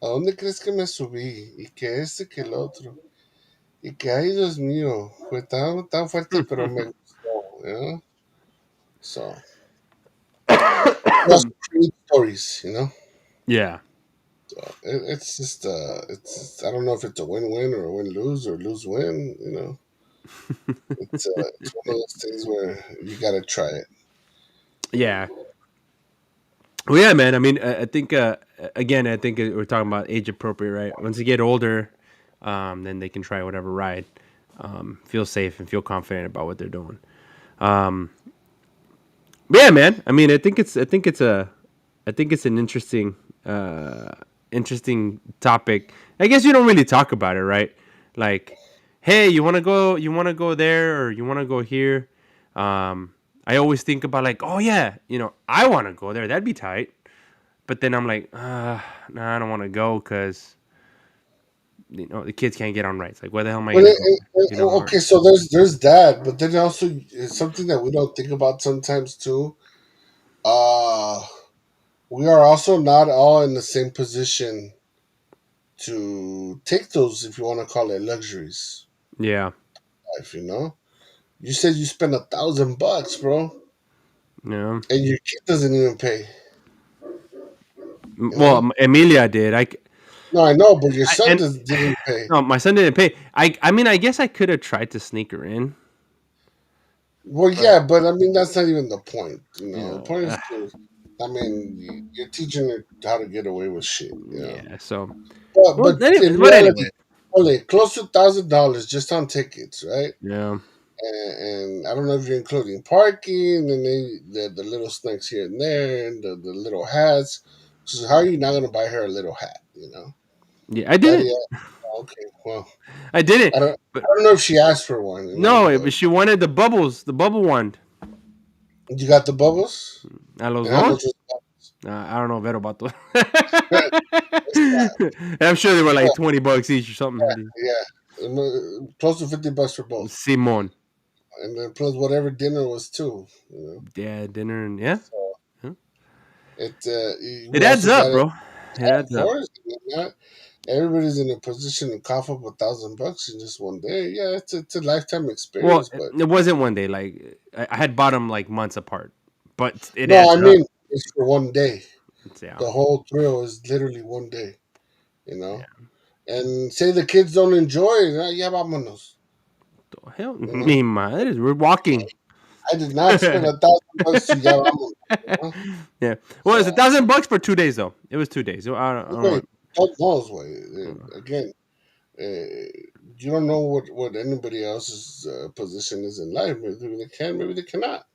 ¿A dónde crees que me subí? Y que este, que el otro. Y que, ay, Dios mío, fue tan fuerte, pero me gustó, you know? So, just create stories, you know? Yeah. It's just, I don't know if it's a win-win or a win-lose or lose-win, you know? It's one of those things where you gotta try it. Yeah. Well, yeah, man. I mean, I think again, I think we're talking about age appropriate, right? Once you get older, then they can try whatever ride, feel safe and feel confident about what they're doing. Um, but yeah, man. I mean, I think it's an interesting topic. I guess you don't really talk about it, right? Like, hey, you want to go there, or you want to go here. I always think about like, oh yeah, I want to go there. That'd be tight. But then I'm like, nah, I don't want to go because the kids can't get on rights. Like, where the hell am I Well, gonna go? You know, or okay, so there's that, but then also it's something that we don't think about sometimes too. Uh, we are also not all in the same position to take those, if you want to call it luxuries. yeah, Life, you know. You said you spent $1,000, bro, yeah. and your kid doesn't even pay. You know. Well, Emilia did. No, I know, but your I son and didn't pay. no, my son didn't pay. I mean, I guess I could have tried to sneak her in, Well, but yeah, but I mean that's not even the point. You you know, the know, point is to. I mean, you're teaching her how to get away with shit. You know. yeah. So, But in but reality, anyway, only close to $1,000 just on tickets, right? yeah, And I don't know if you're including parking and then the little snacks here and there and the little hats. So how are you not gonna buy her a little hat? You know, yeah. I Daddy. didn't. Okay, well, I didn't. I don't. But I don't know if she asked for one. You know, no, but she wanted the bubbles, the bubble wand. you got the bubbles. A los And how much dos. was I don't know, Vero Bato. that? It's I'm sure they were not, like $20 each or something. yeah, close to $50 for both, Simon. and then plus whatever dinner was too. Yeah, dinner and yeah. So Huh? it It we adds also up, got it. bro. It Yeah, of adds up. course, I mean, not everybody's in a position to cough up $1,000 in just one day. Yeah, it's a lifetime Well, experience. But it wasn't one day. Like I had bought them like months apart, but it no, I adds up. mean it's for one day. Yeah, The whole thrill is literally one day. You know, yeah. and say the kids don't enjoy it. Yeah, vámonos. Hell, You know, me madres. We're walking. I did not spend $1,000 to ya vámonos. You know? Yeah. Well, it's So. $1,000 for 2 days though. It was 2 days. I don't Wait, know. God knows why. Uh, Again, You don't know what anybody else's position is in life. Maybe they can, maybe they cannot.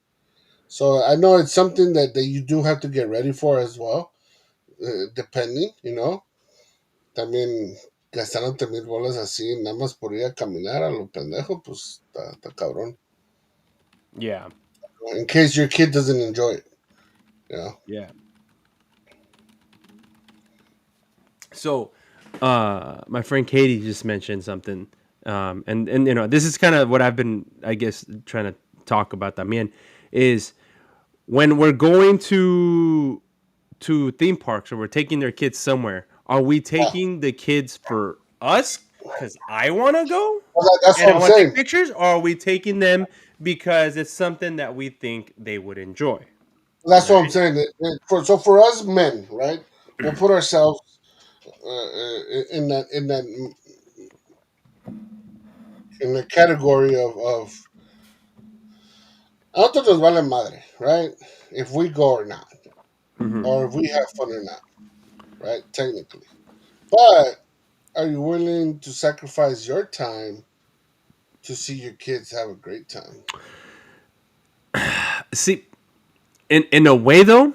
So I know it's something that you do have to get ready for as well, depending, you know. También gastándote 1000 bolas así, nada más por ir a caminar a lo pendejo, pues está cabrón. Yeah. In case your kid doesn't enjoy it, you know. Yeah. So, my friend Katie just mentioned something, and you know this is kind of what I've been, I guess, trying to talk about. También is when we're going to theme parks or we're taking their kids somewhere. Are we Yeah, taking the kids for us because I want to go that's and what I I'm want to take saying. pictures, or are we taking them because it's something that we think they would enjoy? That's what I'm Right. saying. So for us men, right, we'll put ourselves in that in the category of a nosotros nos vale madre, right? If we go or not, Hmm. or if we have fun or not, right? Technically, but are you willing to sacrifice your time to see your kids have a great time? See, in a way though,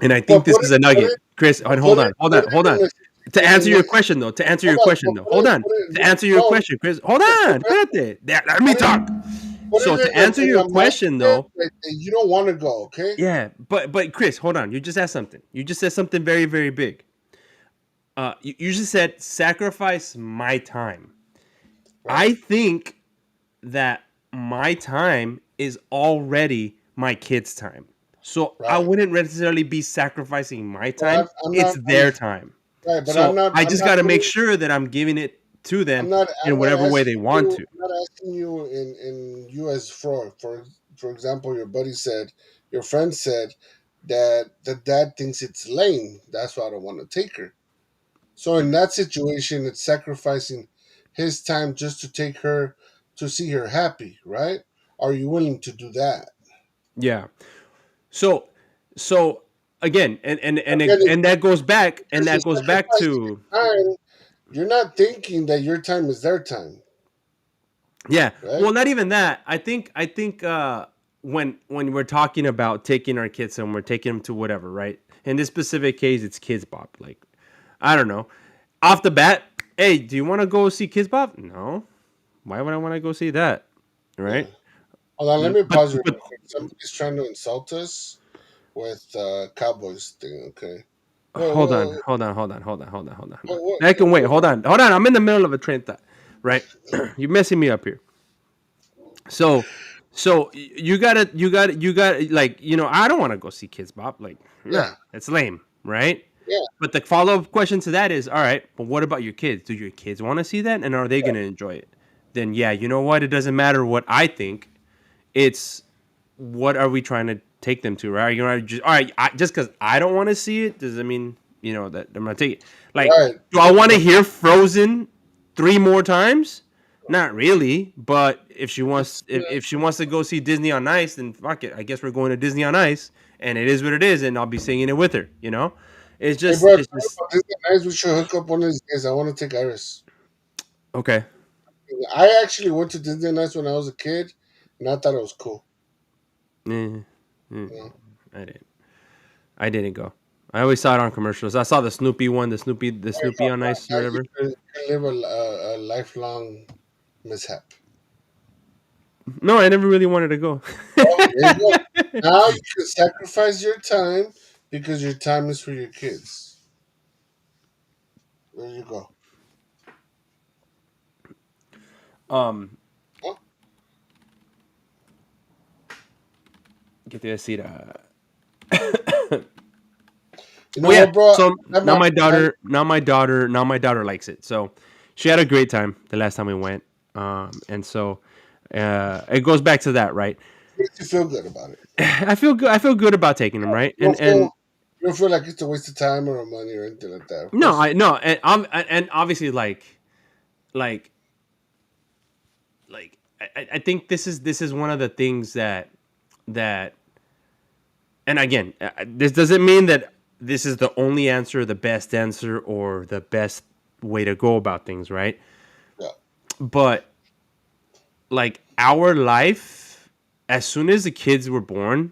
and I think But this put it, is a put nugget, it, Chris. but Hold on, hold put on, it hold on. To in answer the your question though, to answer your hold on, question but though, hold on. put it To answer your no, question, Chris, hold put on, it espérate. Let me put it talk. put So it to answer in your the question mindset though, that you don't want to go. Okay, yeah, but Chris, hold on. You just asked something. You just said something very very big. You just said sacrifice my time. right, I think that my time is already my kids' time. So I right. wouldn't necessarily be sacrificing my But time. I'm It's not. their time. Right, but So I I'm just not got to make putting. sure that I'm giving it to them in I'm not whatever way they asking want you. to. I'm not asking you in you as for example, your buddy said, your friend said that the dad thinks it's lame. That's why I don't want to take her. So in that situation, it's sacrificing his time just to take her to see her happy, right? Are you willing to do that? Yeah. So so again, Again, and that goes back because you're sacrificing to your time, you're not thinking that your time is their time, yeah. right? Well, not even that. I think when we're talking about taking our kids and we're taking them to whatever, right? In this specific case, it's Kids Bop. Like, I don't know. Off the bat, hey, do you want to go see Kids Bop? No. Why would I want to go see that? Yeah. Right? Hold on, let me But pause you but real quick. Somebody's trying to insult us with Cowboys thing. Okay. What? hold on, What? hold on, hold on, hold on, hold on, hold on, hold on. What? I can wait. What? Hold on. I'm in the middle of a train thought. Right? You're messing me up here. So you gotta like I don't want to go see Kids Bop. Like, nah, Yeah. it's lame, right? Yeah. But the follow up question to that is, all right, but what about your kids? Do your kids want to see that, and are they gonna enjoy it? Then yeah, you know what? It doesn't matter what I think. It's what are we trying to take them to, right? Just all right. Just because I don't want to see it doesn't mean that I'm gonna take it. Like, Right. do I want to hear Frozen three more times? Not really, but It's if she wants to go see Disney on Ice, then fuck it. I guess we're going to Disney on Ice, and it is what it is, and I'll be singing it with her. hey, bro. It's just This nice. We should hook up one of these days. I want to take Iris. okay. I actually went to Disney Nights when I was a kid, and I thought it was cool. Eh, mm, You know? I didn't. I didn't go. I always saw it on commercials. I saw the Snoopy one, the Snoopy on Ice or Now you whatever. can live a lifelong mishap. No, I never really wanted to go. Well, there you go. Now you can sacrifice your time because your time is for your kids. There you go. um, Huh? ¿Qué te iba a decir? You Oh know yeah. what, bro? So I'm not, I'm, now my daughter likes it. So she had a great time the last time we went. And so it goes back to that, right? makes you feel good about it. I feel good. I feel good about taking them, right? You don't feel you don't feel like it's a waste of time or money or anything like that. Of No, course. I no, and obviously like I think this is one of the things that and again, this doesn't mean that this is the only answer, the best answer, or the best way to go about things, right? Yeah. But like our life, as soon as the kids were born,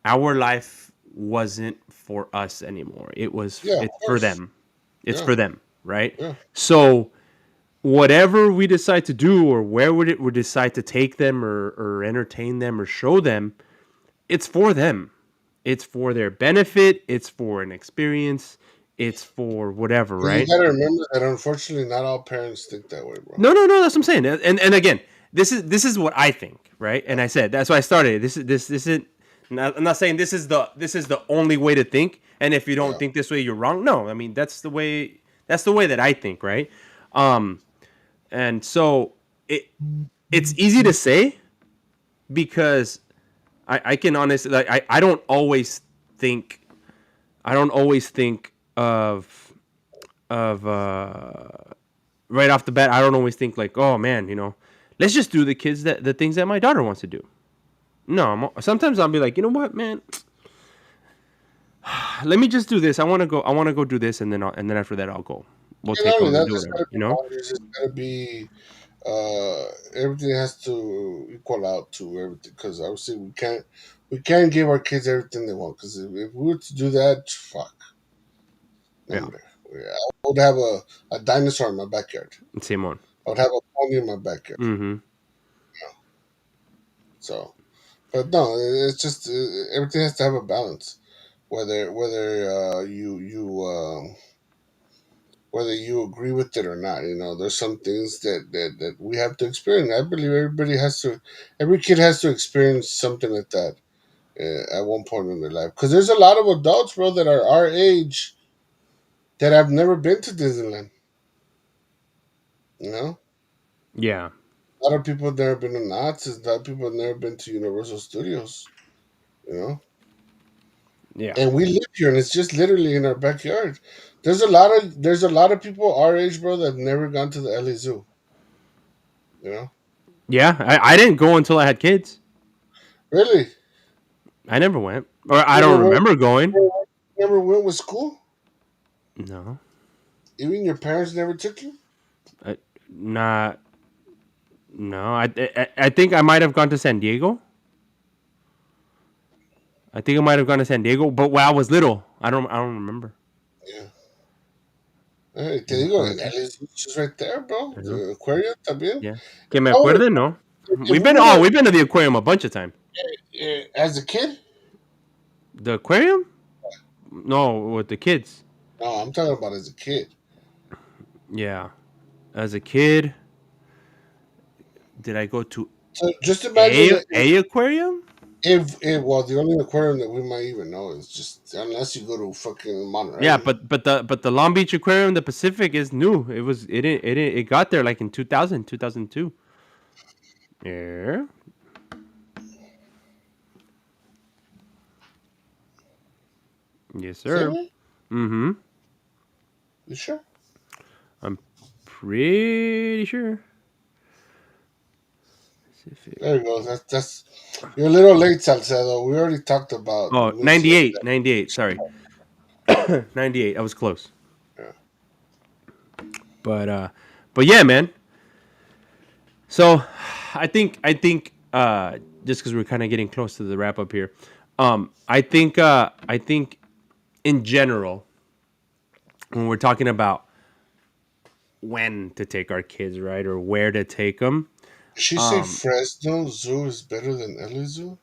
our life wasn't for us anymore. Yeah, of It's for course. them. It's Yeah. for them, right? Yeah. So whatever we decide to do, or where we decide to take them, or entertain them, or show them, it's for them. It's for their benefit. It's for an experience. It's for whatever, But you right? gotta remember that unfortunately not all parents think that way, bro. No, no, no. That's what I'm saying. And again, this is what I think, right? And I said that's why I started. This isn't. I'm not saying this is the only way to think. And if you don't Yeah. think this way, you're wrong. No, I mean that's the way. That's the way that I think, right? Um, and so it's easy to say because I can honestly like I don't always think of right off the bat. I don't always think like, oh man, let's just do the things that my daughter wants to do. No, sometimes I'll be like, you know what, man, let me just do this. I want to go do this, and then after that I'll go. We'll And not take only them and that, do there's whatever, gotta be boundaries. There's gotta be everything has to equal out to everything because obviously we can't give our kids everything they want because if we were to do that, fuck, Yeah, number. I would have a dinosaur in my backyard. Simon. I would have a pony in my backyard. Mm-hmm. So, but no, it's just everything has to have a balance. Whether whether you agree with it or not, there's some things that we have to experience. I believe every kid has to experience something like that at one point in their life. Because there's a lot of adults, bro, that are our age that have never been to Disneyland. You know, Yeah, a lot of people have never been to Knott's. A lot of people have never been to Universal Studios. You know, yeah, and we live here, and it's just literally in our backyard. There's a lot of people our age, bro, that have never gone to the LA Zoo. You know, yeah. I didn't go until I had kids. really. I never went, or I You don't never went. remember going. You never went with school. No, Even your parents never took you. I, not. No, I think I might have gone to San Diego. I think I might have gone to San Diego, but when I was little, I don't remember. Yeah. Hey, te No, digo, fíjate. LA Zoo is just right there, bro. Ajá. The aquarium también. Yeah. Que me Oh, acuerde, no. if we would We've been to the aquarium a bunch of times. have, as a kid. The aquarium? No, with the kids. No, I'm talking about as a kid. Yeah. As a kid, did I go to So just imagine that a aquarium? well, the only aquarium that we might even know is just unless you go to fucking Yeah, Monterey. but the Long Beach Aquarium, the Pacific is new. It got there like in 2000, 2002. Yeah. Yes, sir. Seriously? Mm-hmm. You sure? I'm pretty sure. Pacific. There you go. That's you're a little late, Salcedo. We already talked about Oh, Lucia. 98, 98. Sorry. 98. I was close. Yeah. But yeah, man. So I think just because we're kind of getting close to the wrap up here, I think in general when we're talking about when to take our kids, right, or where to take them, She say um, Fresno Zoo is better than LA Zoo.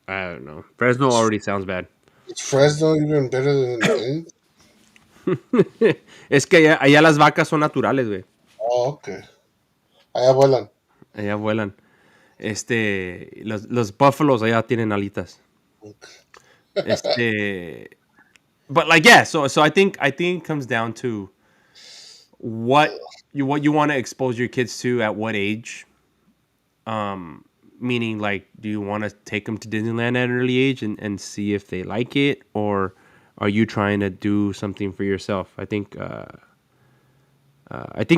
I don't know. Fresno Is, already sounds bad. is Fresno even better than anything? Es que allá las vacas son naturales, güey. Oh, okay. Allá vuelan. Allá vuelan. Los búfalos allá tienen alitas. Este, but like yeah, so I think it comes down to what you want to expose your kids to at what age. Um, Meaning like, do you want to take them to Disneyland at an early age and see if they like it, or are you trying to do something for yourself? I think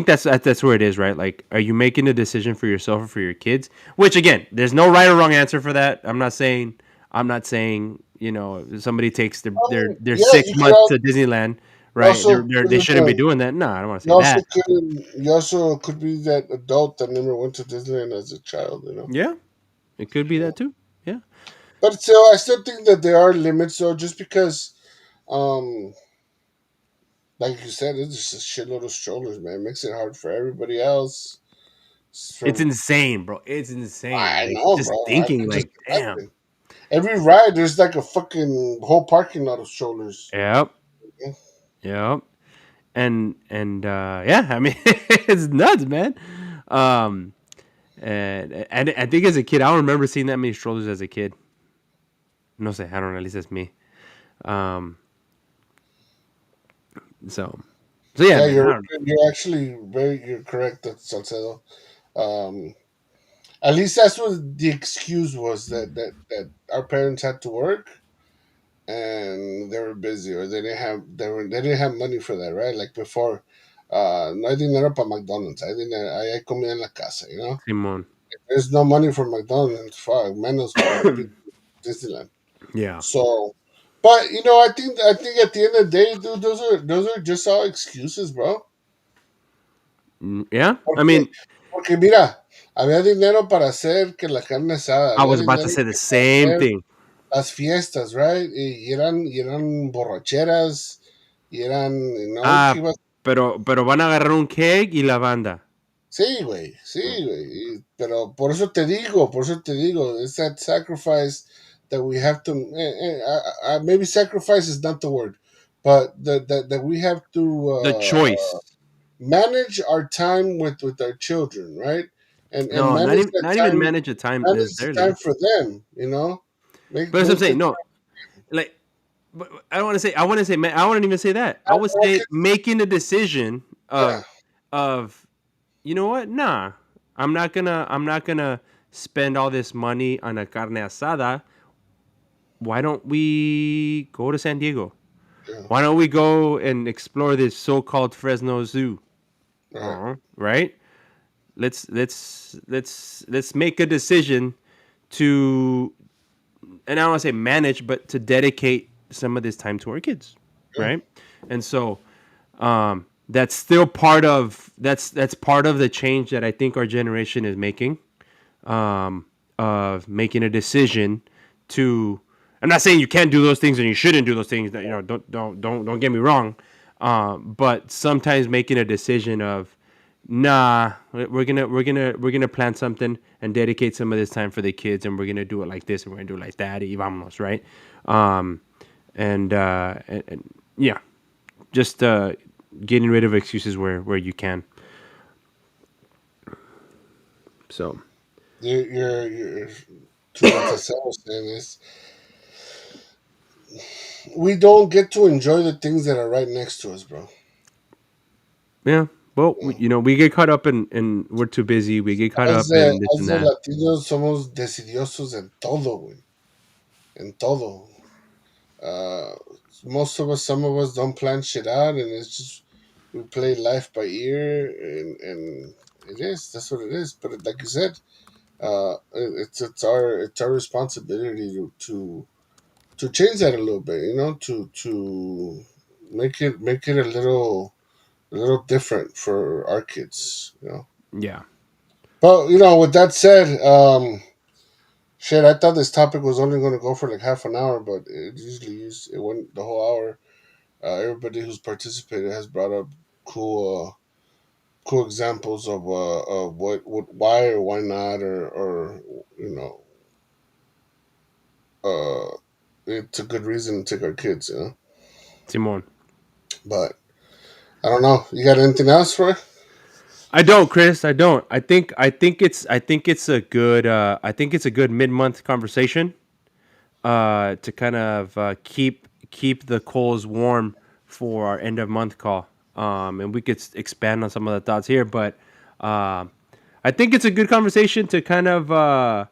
that's where it is, right? Like, are you making a decision for yourself or for your kids? Which again, there's no right or wrong answer for that. I'm not saying if somebody takes their Yeah, six you could months all. to Disneyland, You right? also They couldn't. shouldn't be doing that. No, I don't want to You say also that. couldn't. You also could be that adult that never went to Disneyland as a child. You know. Yeah, it could be that So, too. Yeah, but still, I still think that there are limits. So just because, um, like you said, it's just a shitload of strollers, man. It makes it hard for everybody else. it's From insane, bro. It's insane. I Like know, just bro. I thinking, could just like, damn. imagine. Every ride, there's like a fucking whole parking lot of strollers. Yep, Yeah. yep. And yeah, I mean, it's nuts, man. Um, and I think as a kid, I don't remember seeing that many strollers as a kid. No sé, I don't know. At least that's me. Um, so so yeah, Yeah, man. I don't. you're actually you're correct, that's Salcedo. Um, at least that's what the excuse was that our parents had to work and they were busy or they didn't have money for that, right? Like before, no hay dinero para McDonald's. Hay comida en la casa, you know. Simon. There's no money for McDonald's, fuck, menos para Disneyland. Yeah. So, but I think at the end of the day, dude, those are just all excuses, bro. Yeah. I Porque, mean, porque mira, había dinero para hacer que la carne asada, I había was about to dinero say the para same hacer thing. las fiestas, right? Y eran borracheras, y eran, que Ah, ibas. pero van a agarrar un keg y la banda. Sí, güey. Pero por eso te digo, it's that sacrifice that we have to. Maybe sacrifice is not the word, but that we have to The choice. manage our time with our children, right? And No, manage that not even time, manage the time manage the time necessarily. for them. But that's what I'm Make the saying. No, like, but I don't want to say. I want to say. I wouldn't even say that. I would time. say making a decision Yeah, of you know what? Nah, I'm not gonna spend all this money on a carne asada. Why don't we go to San Diego? yeah, Why don't we go and explore this so-called Fresno Zoo? right. Right? Let's make a decision to, and I don't want to say manage, but to dedicate some of this time to our kids, Yeah, right? And so that's still part of that's part of the change that I think our generation is making, of making a decision to. I'm not saying you can't do those things and you shouldn't do those things. That don't get me wrong, but sometimes making a decision of, nah, we're gonna plan something and dedicate some of this time for the kids, and we're gonna do it like this and we're gonna do it like that. Y vámonos, right? Um, and yeah, just getting rid of excuses where you can. So you're to what the was saying is we don't get to enjoy the things that are right next to us, bro. yeah, well, Yeah. we get caught up in we're too busy. We get caught up in this As and de that. latinos somos decidiosos en todo, güey. En todo. Uh, most of us, some of us don't plan shit out, and it's just we play life by ear, and that's what it is. But like you said, it's our responsibility to change that a little bit, to make it a little different for our kids. Yeah, But with that said, shit, I thought this topic was only going to go for like half an hour, but it went the whole hour. Everybody who's participated has brought up cool examples of why or why not, or you know, it's a good reason to take our kids. Simon. But I don't know. You got anything else for it? I don't, Chris. I don't. I think it's a good mid month conversation. To kind of keep the coals warm for our end of month call. And we could expand on some of the thoughts here, but uh, I think it's a good conversation to kind of I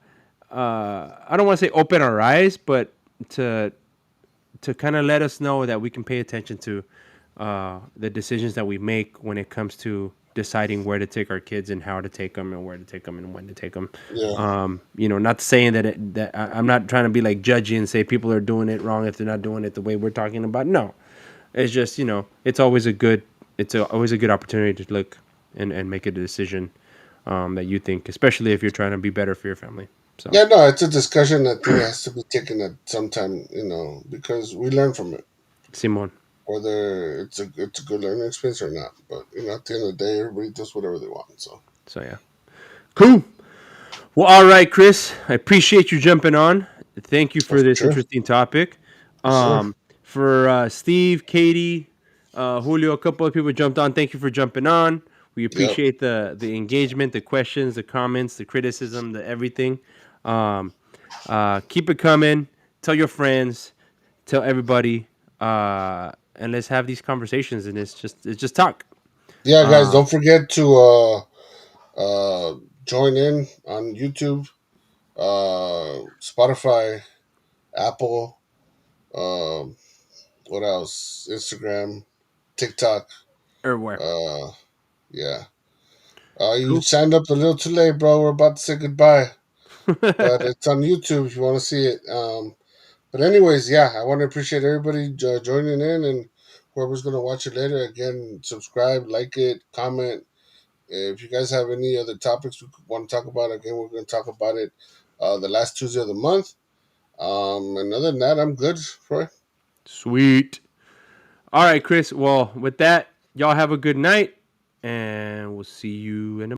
don't want to say open our eyes, but to kind of let us know that we can pay attention to the decisions that we make when it comes to deciding where to take our kids and how to take them and where to take them and when to take them. Yeah, Not saying I'm not trying to be like judgy and say people are doing it wrong if they're not doing it the way we're talking about. No, It's just it's always a good always a good opportunity to look and make a decision that you think, especially if you're trying to be better for your family. So, Yeah, no, it's a discussion I think has to be taken at some time, because we learn from it, Simon. whether it's a good learning experience or not. But at the end of the day, everybody does whatever they want. So So yeah, cool. Well, all right, Chris. I appreciate you jumping on. Thank you for for this sure, interesting topic. yes, sir. For Steve, Katie, Julio, a couple of people jumped on. Thank you for jumping on. We Yep. appreciate the engagement, the questions, the comments, the criticism, the everything. Um, keep it coming. Tell your friends. Tell everybody. And let's have these conversations. And it's just talk. Yeah, guys, Uh, don't forget to join in on YouTube, Spotify, Apple. Um, what else? Instagram, TikTok. everywhere. Uh, yeah. You Cool. signed up a little too late, bro. We're about to say goodbye, but it's on YouTube if you want to see it. But anyways, yeah, I want to appreciate everybody joining in, and whoever's gonna watch it later. Again, subscribe, like it, comment. If you guys have any other topics we want to talk about, again, we're going to talk about it the last Tuesday of the month. And other than that, I'm good, Troy. Sweet. All right, Chris. Well, with that, y'all have a good night, and we'll see you in a